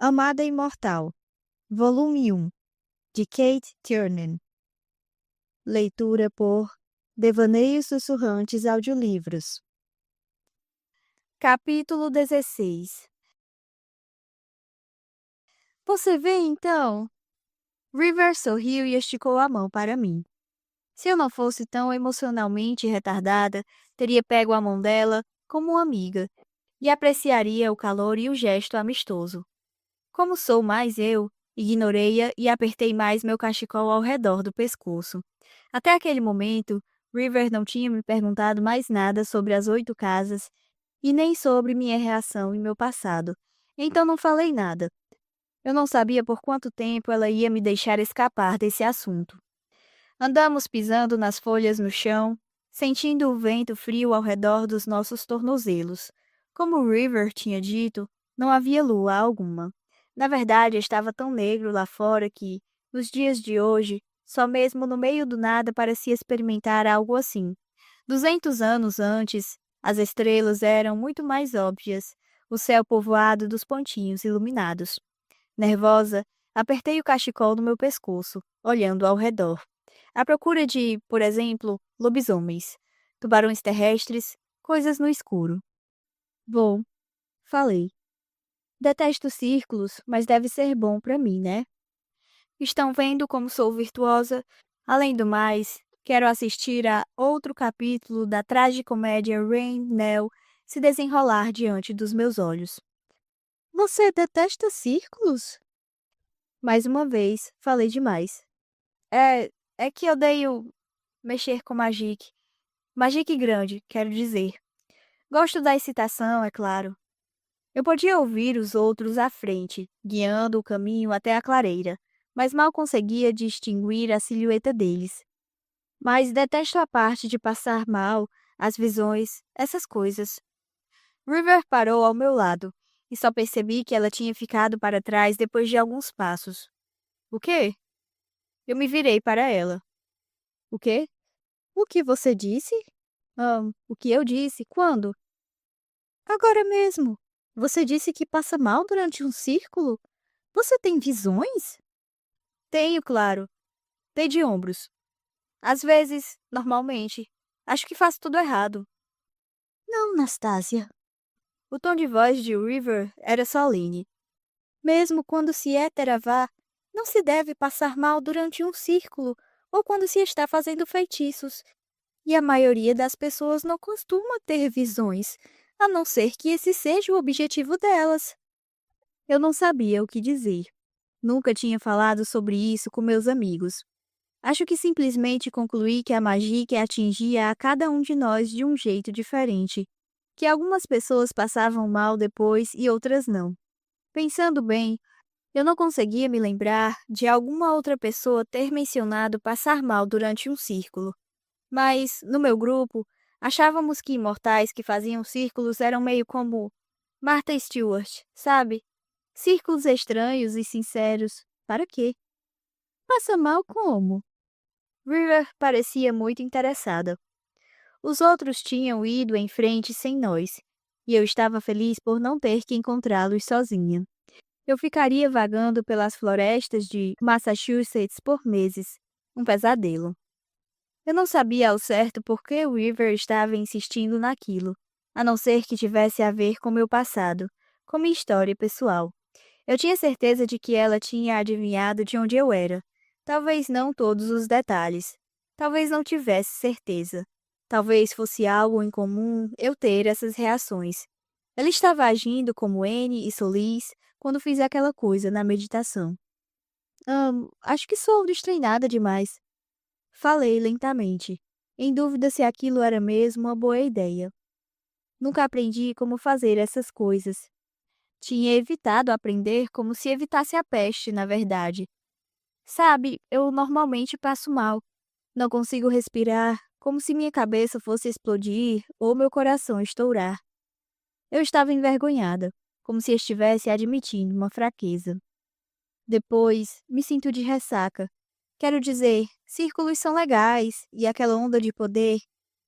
Amada Imortal, Volume 1, de Kate Tiernan. Leitura por Devaneios Sussurrantes Audiolivros. Capítulo 16. Você vê, então? River sorriu e esticou a mão para mim. Se eu não fosse tão emocionalmente retardada, teria pego a mão dela como uma amiga e apreciaria o calor e o gesto amistoso. Como sou mais eu, ignorei-a e apertei mais meu cachecol ao redor do pescoço. Até aquele momento, River não tinha me perguntado mais nada sobre as 8 casas e nem sobre minha reação em meu passado. Então não falei nada. Eu não sabia por quanto tempo ela ia me deixar escapar desse assunto. Andamos pisando nas folhas no chão, sentindo o vento frio ao redor dos nossos tornozelos. Como River tinha dito, não havia lua alguma. Na verdade, estava tão negro lá fora que, nos dias de hoje, só mesmo no meio do nada parecia experimentar algo assim. 200 anos antes, as estrelas eram muito mais óbvias, o céu povoado dos pontinhos iluminados. Nervosa, apertei o cachecol no meu pescoço, olhando ao redor. À procura de, por exemplo, lobisomens, tubarões terrestres, coisas no escuro. Bom, falei. Detesto círculos, mas deve ser bom para mim, né? Estão vendo como sou virtuosa? Além do mais, quero assistir a outro capítulo da tragicomédia Rain Nell se desenrolar diante dos meus olhos. Você detesta círculos? Mais uma vez, falei demais. É que odeio mexer com Magic. Magic grande, quero dizer. Gosto da excitação, é claro. Eu podia ouvir os outros à frente, guiando o caminho até a clareira, mas mal conseguia distinguir a silhueta deles. Mas detesto a parte de passar mal, as visões, essas coisas. River parou ao meu lado, e só percebi que ela tinha ficado para trás depois de alguns passos. O quê? Eu me virei para ela. O quê? O que você disse? O que eu disse? Quando? Agora mesmo. Você disse que passa mal durante um círculo? Você tem visões? Tenho, claro. Dei de ombros. Às vezes, normalmente. Acho que faço tudo errado. Não, Nastásia. O tom de voz de River era solene. Mesmo quando se é teravá, não se deve passar mal durante um círculo ou quando se está fazendo feitiços. E a maioria das pessoas não costuma ter visões, a não ser que esse seja o objetivo delas. Eu não sabia o que dizer. Nunca tinha falado sobre isso com meus amigos. Acho que simplesmente concluí que a magia atingia a cada um de nós de um jeito diferente, que algumas pessoas passavam mal depois e outras não. Pensando bem, eu não conseguia me lembrar de alguma outra pessoa ter mencionado passar mal durante um círculo. Mas, no meu grupo, achávamos que imortais que faziam círculos eram meio como Martha Stewart, sabe? Círculos estranhos e sinceros. Para quê? Passa mal como? River parecia muito interessada. Os outros tinham ido em frente sem nós, e eu estava feliz por não ter que encontrá-los sozinha. Eu ficaria vagando pelas florestas de Massachusetts por meses. Um pesadelo. Eu não sabia ao certo por que River estava insistindo naquilo, a não ser que tivesse a ver com meu passado, com minha história pessoal. Eu tinha certeza de que ela tinha adivinhado de onde eu era. Talvez não todos os detalhes. Talvez não tivesse certeza. Talvez fosse algo incomum eu ter essas reações. Ela estava agindo como Anne e Solis quando fiz aquela coisa na meditação. Acho que sou destreinada demais. Falei lentamente, em dúvida se aquilo era mesmo uma boa ideia. Nunca aprendi como fazer essas coisas. Tinha evitado aprender como se evitasse a peste, na verdade. Sabe, eu normalmente passo mal. Não consigo respirar, como se minha cabeça fosse explodir ou meu coração estourar. Eu estava envergonhada, como se estivesse admitindo uma fraqueza. Depois, me sinto de ressaca. Quero dizer, círculos são legais e aquela onda de poder,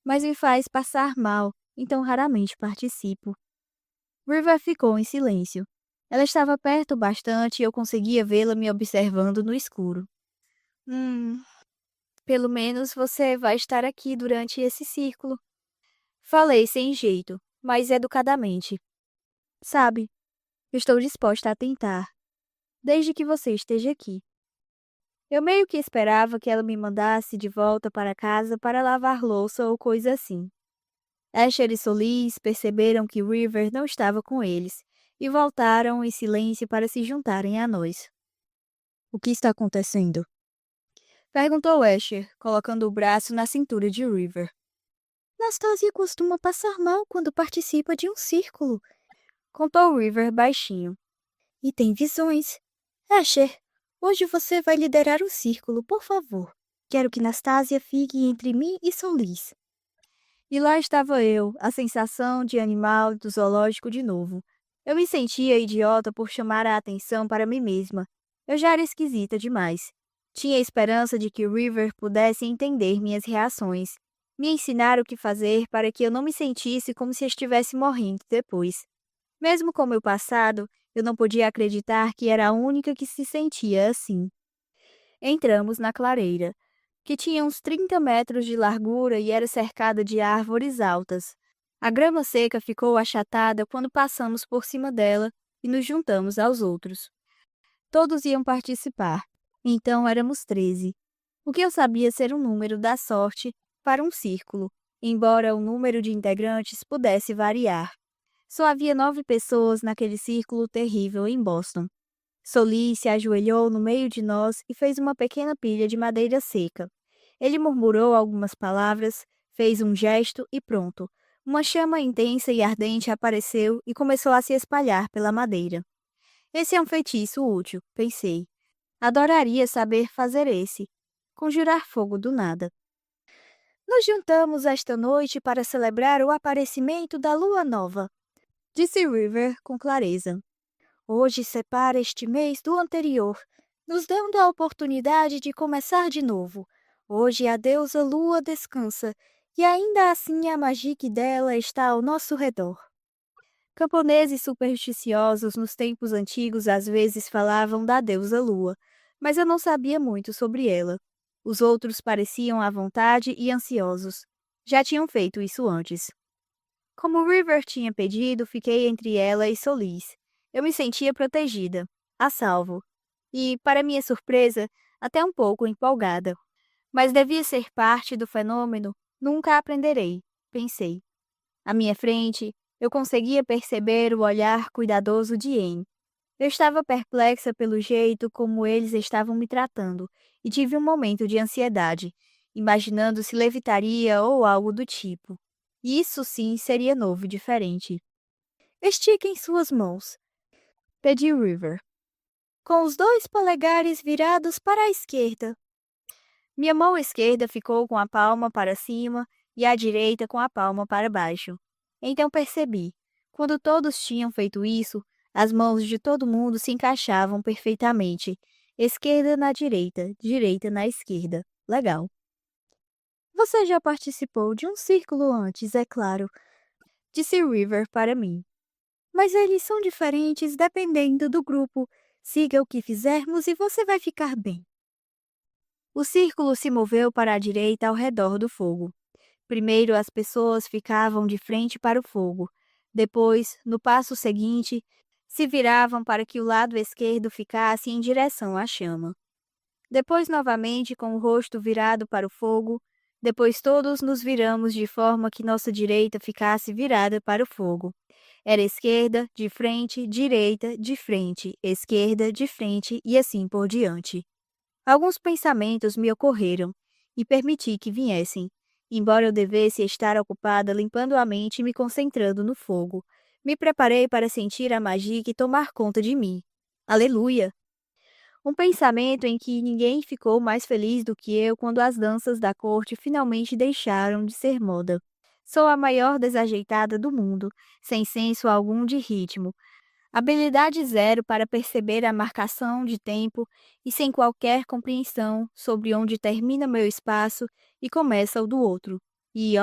mas me faz passar mal, então raramente participo. River ficou em silêncio. Ela estava perto bastante e eu conseguia vê-la me observando no escuro. Hum, pelo menos você vai estar aqui durante esse círculo. Falei sem jeito, mas educadamente. Sabe, eu estou disposta a tentar, desde que você esteja aqui. Eu meio que esperava que ela me mandasse de volta para casa para lavar louça ou coisa assim. Asher e Solis perceberam que River não estava com eles e voltaram em silêncio para se juntarem a nós. O que está acontecendo? Perguntou Asher, colocando o braço na cintura de River. Nastasia costuma passar mal quando participa de um círculo, contou River baixinho. E tem visões. Asher, hoje você vai liderar o círculo, por favor. Quero que Nastasia fique entre mim e Solis. E lá estava eu, a sensação de animal do zoológico de novo. Eu me sentia idiota por chamar a atenção para mim mesma. Eu já era esquisita demais. Tinha a esperança de que River pudesse entender minhas reações, me ensinar o que fazer para que eu não me sentisse como se estivesse morrendo depois. Mesmo com meu passado, eu não podia acreditar que era a única que se sentia assim. Entramos na clareira, que tinha uns 30 metros de largura e era cercada de árvores altas. A grama seca ficou achatada quando passamos por cima dela e nos juntamos aos outros. Todos iam participar, então éramos 13. O que eu sabia ser um número da sorte para um círculo, embora o número de integrantes pudesse variar. Só havia 9 pessoas naquele círculo terrível em Boston. Solis se ajoelhou no meio de nós e fez uma pequena pilha de madeira seca. Ele murmurou algumas palavras, fez um gesto e pronto. Uma chama intensa e ardente apareceu e começou a se espalhar pela madeira. Esse é um feitiço útil, pensei. Adoraria saber fazer esse. Conjurar fogo do nada. Nos juntamos esta noite para celebrar o aparecimento da lua nova, disse River com clareza. Hoje separa este mês do anterior, nos dando a oportunidade de começar de novo. Hoje a deusa Lua descansa, e ainda assim a magia dela está ao nosso redor. Camponeses supersticiosos nos tempos antigos às vezes falavam da deusa Lua, mas eu não sabia muito sobre ela. Os outros pareciam à vontade e ansiosos. Já tinham feito isso antes. Como River tinha pedido, fiquei entre ela e Solis. Eu me sentia protegida, a salvo, e, para minha surpresa, até um pouco empolgada. Mas devia ser parte do fenômeno, nunca aprenderei, pensei. À minha frente, eu conseguia perceber o olhar cuidadoso de Anne. Eu estava perplexa pelo jeito como eles estavam me tratando, e tive um momento de ansiedade, imaginando se levitaria ou algo do tipo. Isso sim seria novo e diferente. Estiquem suas mãos, pediu River, com os 2 polegares virados para a esquerda. Minha mão esquerda ficou com a palma para cima e a direita com a palma para baixo. Então percebi, quando todos tinham feito isso, as mãos de todo mundo se encaixavam perfeitamente. Esquerda na direita, direita na esquerda. Legal. Você já participou de um círculo antes, é claro, disse River para mim. Mas eles são diferentes dependendo do grupo. Siga o que fizermos e você vai ficar bem. O círculo se moveu para a direita ao redor do fogo. Primeiro as pessoas ficavam de frente para o fogo. Depois, no passo seguinte, se viravam para que o lado esquerdo ficasse em direção à chama. Depois novamente com o rosto virado para o fogo. Depois todos nos viramos de forma que nossa direita ficasse virada para o fogo. Era esquerda, de frente, direita, de frente, esquerda, de frente e assim por diante. Alguns pensamentos me ocorreram e permiti que viessem, embora eu devesse estar ocupada limpando a mente e me concentrando no fogo. Me preparei para sentir a magia e tomar conta de mim. Aleluia! Um pensamento em que ninguém ficou mais feliz do que eu quando as danças da corte finalmente deixaram de ser moda. Sou a maior desajeitada do mundo, sem senso algum de ritmo, habilidade zero para perceber a marcação de tempo e sem qualquer compreensão sobre onde termina meu espaço e começa o do outro. E,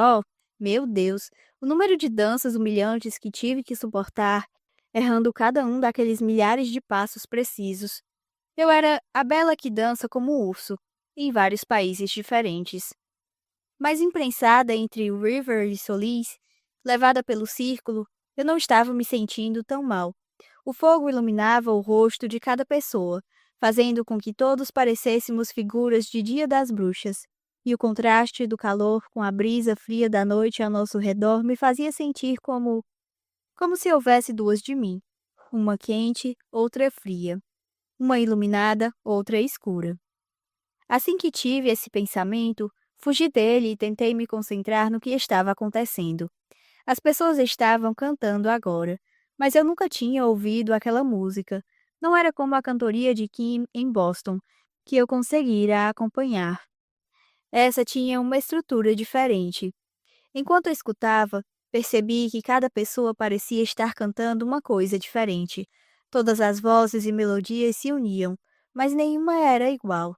meu Deus, o número de danças humilhantes que tive que suportar, errando cada um daqueles milhares de passos precisos. Eu era a bela que dança como o urso, em vários países diferentes. Mas imprensada entre River e Solis, levada pelo círculo, eu não estava me sentindo tão mal. O fogo iluminava o rosto de cada pessoa, fazendo com que todos parecêssemos figuras de Dia das Bruxas. E o contraste do calor com a brisa fria da noite ao nosso redor me fazia sentir como se houvesse duas de mim, uma quente, outra fria, uma iluminada, outra escura. Assim que tive esse pensamento, fugi dele e tentei me concentrar no que estava acontecendo. As pessoas estavam cantando agora, mas eu nunca tinha ouvido aquela música. Não era como a cantoria de Kim em Boston, que eu conseguira acompanhar. Essa tinha uma estrutura diferente. Enquanto eu escutava, percebi que cada pessoa parecia estar cantando uma coisa diferente. Todas as vozes e melodias se uniam, mas nenhuma era igual.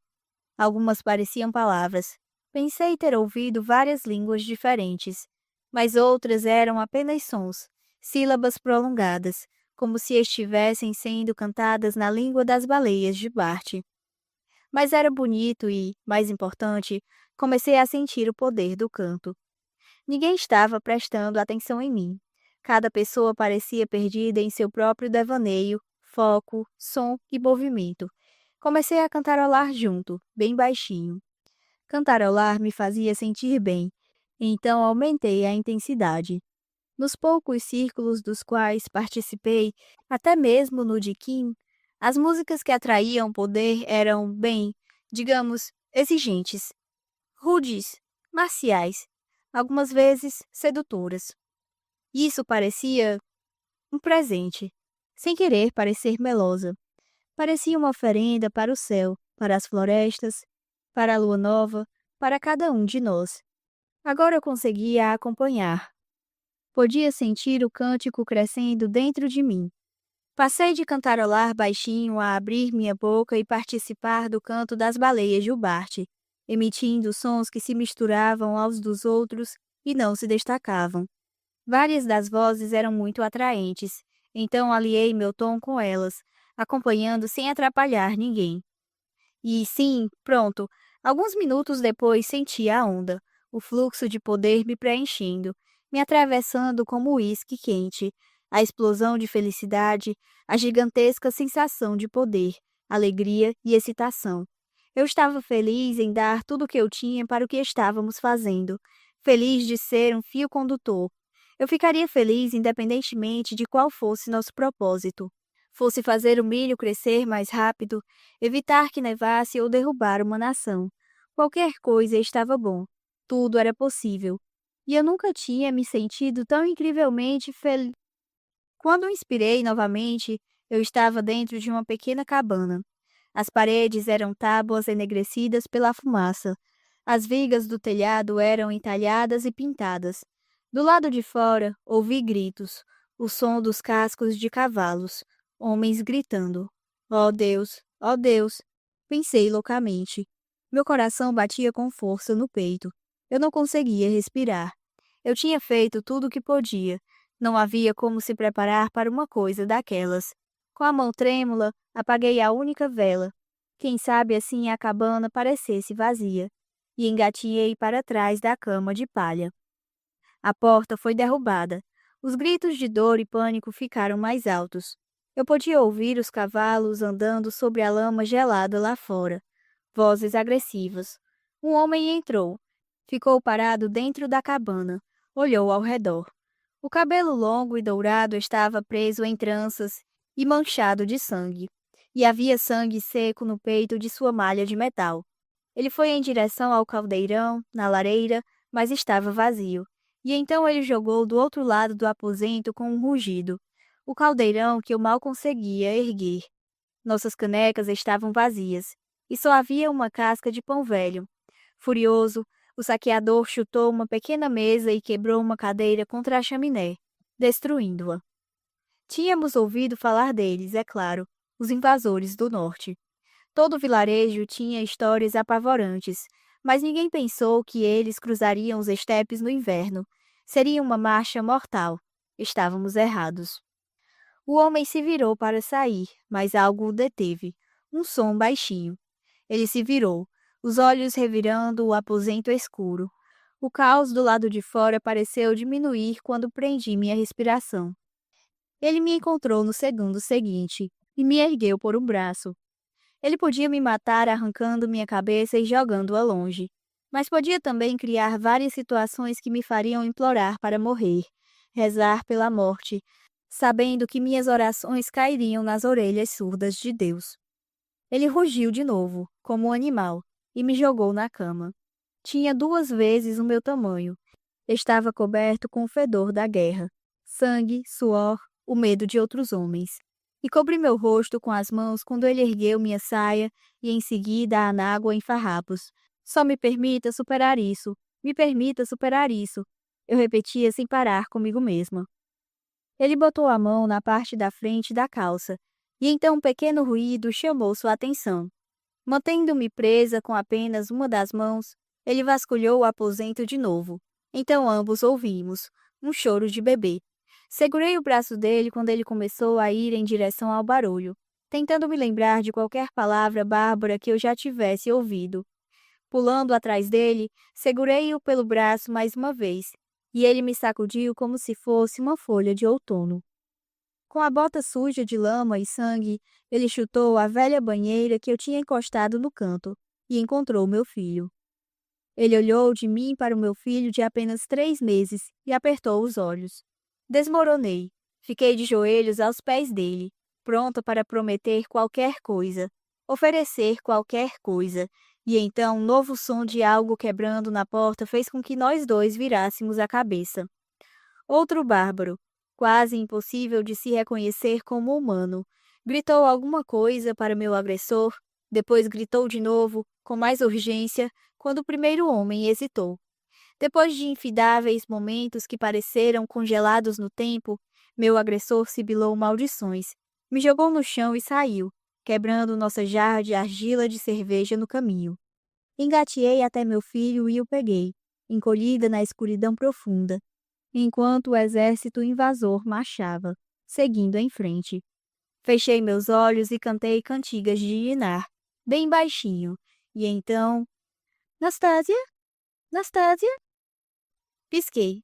Algumas pareciam palavras. Pensei ter ouvido várias línguas diferentes, mas outras eram apenas sons, sílabas prolongadas, como se estivessem sendo cantadas na língua das baleias de Bart. Mas era bonito e, mais importante, comecei a sentir o poder do canto. Ninguém estava prestando atenção em mim. Cada pessoa parecia perdida em seu próprio devaneio, foco, som e movimento. Comecei a cantarolar junto, bem baixinho. Cantarolar me fazia sentir bem, então aumentei a intensidade. Nos poucos círculos dos quais participei, até mesmo no de Kim, as músicas que atraíam poder eram, bem, digamos, exigentes, rudes, marciais, algumas vezes sedutoras. Isso parecia um presente, sem querer parecer melosa. Parecia uma oferenda para o céu, para as florestas, para a lua nova, para cada um de nós. Agora eu conseguia acompanhar. Podia sentir o cântico crescendo dentro de mim. Passei de cantarolar baixinho a abrir minha boca e participar do canto das baleias Jubarte, emitindo sons que se misturavam aos dos outros e não se destacavam. Várias das vozes eram muito atraentes, então aliei meu tom com elas, acompanhando sem atrapalhar ninguém. E sim, pronto, alguns minutos depois senti a onda, o fluxo de poder me preenchendo, me atravessando como uísque quente, a explosão de felicidade, a gigantesca sensação de poder, alegria e excitação. Eu estava feliz em dar tudo o que eu tinha para o que estávamos fazendo, feliz de ser um fio condutor. Eu ficaria feliz independentemente de qual fosse nosso propósito. Fosse fazer o milho crescer mais rápido, evitar que nevasse ou derrubar uma nação. Qualquer coisa estava bom. Tudo era possível. E eu nunca tinha me sentido tão incrivelmente feliz. Quando o inspirei novamente, eu estava dentro de uma pequena cabana. As paredes eram tábuas enegrecidas pela fumaça. As vigas do telhado eram entalhadas e pintadas. Do lado de fora, ouvi gritos, o som dos cascos de cavalos, homens gritando. Oh Deus, oh Deus! Pensei loucamente. Meu coração batia com força no peito. Eu não conseguia respirar. Eu tinha feito tudo o que podia. Não havia como se preparar para uma coisa daquelas. Com a mão trêmula, apaguei a única vela. Quem sabe assim a cabana parecesse vazia. E engatinhei para trás da cama de palha. A porta foi derrubada. Os gritos de dor e pânico ficaram mais altos. Eu podia ouvir os cavalos andando sobre a lama gelada lá fora. Vozes agressivas. Um homem entrou. Ficou parado dentro da cabana. Olhou ao redor. O cabelo longo e dourado estava preso em tranças e manchado de sangue. E havia sangue seco no peito de sua malha de metal. Ele foi em direção ao caldeirão, na lareira, mas estava vazio. E então ele jogou do outro lado do aposento com um rugido. O caldeirão que eu mal conseguia erguer. Nossas canecas estavam vazias, e só havia uma casca de pão velho. Furioso, o saqueador chutou uma pequena mesa e quebrou uma cadeira contra a chaminé, destruindo-a. Tínhamos ouvido falar deles, é claro, os invasores do norte. Todo o vilarejo tinha histórias apavorantes, mas ninguém pensou que eles cruzariam os estepes no inverno. Seria uma marcha mortal. Estávamos errados. O homem se virou para sair, mas algo o deteve. Um som baixinho. Ele se virou, os olhos revirando o aposento escuro. O caos do lado de fora pareceu diminuir quando prendi minha respiração. Ele me encontrou no segundo seguinte e me ergueu por um braço. Ele podia me matar arrancando minha cabeça e jogando-a longe, mas podia também criar várias situações que me fariam implorar para morrer, rezar pela morte, sabendo que minhas orações cairiam nas orelhas surdas de Deus. Ele rugiu de novo, como um animal, e me jogou na cama. Tinha 2 vezes o meu tamanho. Estava coberto com o fedor da guerra, sangue, suor, o medo de outros homens. E cobri meu rosto com as mãos quando ele ergueu minha saia e em seguida a anágua em farrapos. Só me permita superar isso. Me permita superar isso. Eu repetia sem parar comigo mesma. Ele botou a mão na parte da frente da calça, e então um pequeno ruído chamou sua atenção. Mantendo-me presa com apenas uma das mãos, ele vasculhou o aposento de novo. Então ambos ouvimos um choro de bebê. Segurei o braço dele quando ele começou a ir em direção ao barulho, tentando me lembrar de qualquer palavra bárbara que eu já tivesse ouvido. Pulando atrás dele, segurei-o pelo braço mais uma vez, e ele me sacudiu como se fosse uma folha de outono. Com a bota suja de lama e sangue, ele chutou a velha banheira que eu tinha encostado no canto e encontrou meu filho. Ele olhou de mim para o meu filho de apenas 3 meses e apertou os olhos. Desmoronei. Fiquei de joelhos aos pés dele, pronta para prometer qualquer coisa, oferecer qualquer coisa. E então um novo som de algo quebrando na porta fez com que nós dois virássemos a cabeça. Outro bárbaro, quase impossível de se reconhecer como humano, gritou alguma coisa para meu agressor, depois gritou de novo, com mais urgência, quando o primeiro homem hesitou. Depois de infindáveis momentos que pareceram congelados no tempo, meu agressor sibilou maldições, me jogou no chão e saiu, quebrando nossa jarra de argila de cerveja no caminho. Engateei até meu filho e o peguei, encolhida na escuridão profunda, enquanto o exército invasor marchava, seguindo em frente. Fechei meus olhos e cantei cantigas de Inar, bem baixinho, e então... Nastásia? Nastásia? Pisquei.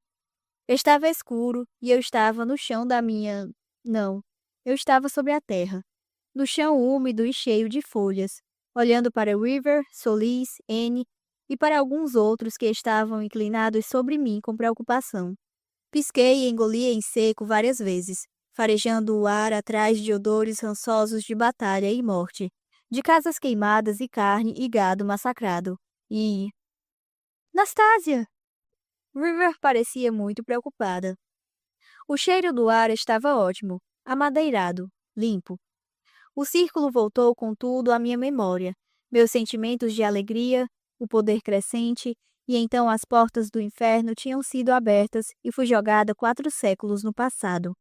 Estava escuro e eu estava no chão da minha... Não, eu estava sobre a terra, no chão úmido e cheio de folhas, olhando para River, Solis, Anne e para alguns outros que estavam inclinados sobre mim com preocupação. Pisquei e engoli em seco várias vezes, farejando o ar atrás de odores rançosos de batalha e morte, de casas queimadas e carne e gado massacrado. E... Nastásia! River parecia muito preocupada. O cheiro do ar estava ótimo, amadeirado, limpo. O círculo voltou contudo à minha memória, meus sentimentos de alegria, o poder crescente, e então as portas do inferno tinham sido abertas e fui jogada 4 séculos no passado.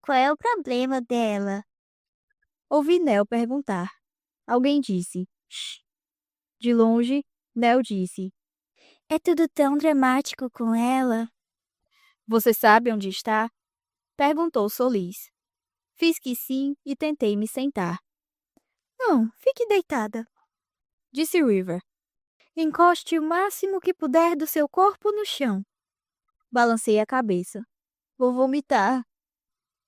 Qual é o problema dela? Ouvi Nell perguntar. Alguém disse, shh. De longe, Nell disse, é tudo tão dramático com ela. Você sabe onde está? Perguntou Solis. Fiz que sim e tentei me sentar. Não, fique deitada, disse River. Encoste o máximo que puder do seu corpo no chão. Balancei a cabeça. Vou vomitar.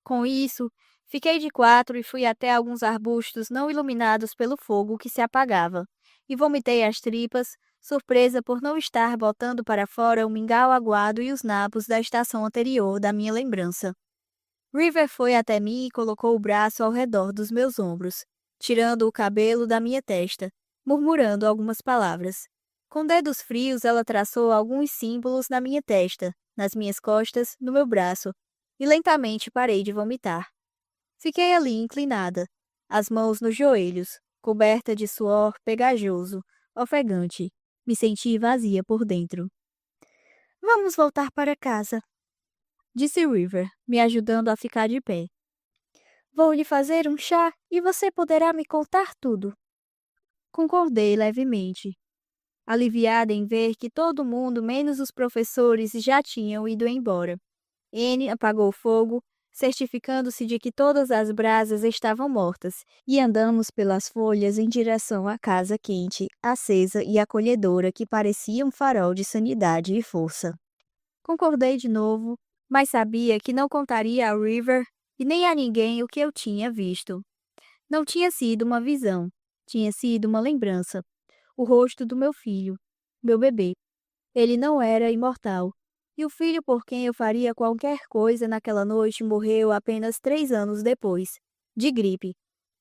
Com isso, fiquei de 4 e fui até alguns arbustos não iluminados pelo fogo que se apagava, e vomitei as tripas, surpresa por não estar botando para fora o mingau aguado e os nabos da estação anterior da minha lembrança. River foi até mim e colocou o braço ao redor dos meus ombros, tirando o cabelo da minha testa, murmurando algumas palavras. Com dedos frios, ela traçou alguns símbolos na minha testa, nas minhas costas, no meu braço, e lentamente parei de vomitar. Fiquei ali inclinada, as mãos nos joelhos, coberta de suor pegajoso, ofegante. Me senti vazia por dentro. Vamos voltar para casa, disse River, me ajudando a ficar de pé. Vou lhe fazer um chá e você poderá me contar tudo. Concordei levemente, aliviada em ver que todo mundo, menos os professores, já tinham ido embora. Anne apagou o fogo, certificando-se de que todas as brasas estavam mortas, e andamos pelas folhas em direção à casa quente, acesa e acolhedora que parecia um farol de sanidade e força. Concordei de novo, mas sabia que não contaria a River e nem a ninguém o que eu tinha visto. Não tinha sido uma visão, tinha sido uma lembrança. O rosto do meu filho, meu bebê. Ele não era imortal. E o filho por quem eu faria qualquer coisa naquela noite morreu apenas 3 anos depois, de gripe.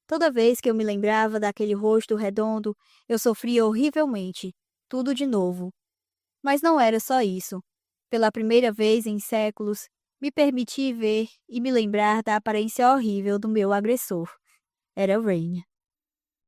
Toda vez que eu me lembrava daquele rosto redondo, eu sofria horrivelmente. Tudo de novo. Mas não era só isso. Pela primeira vez em séculos, me permiti ver e me lembrar da aparência horrível do meu agressor. Era Rain.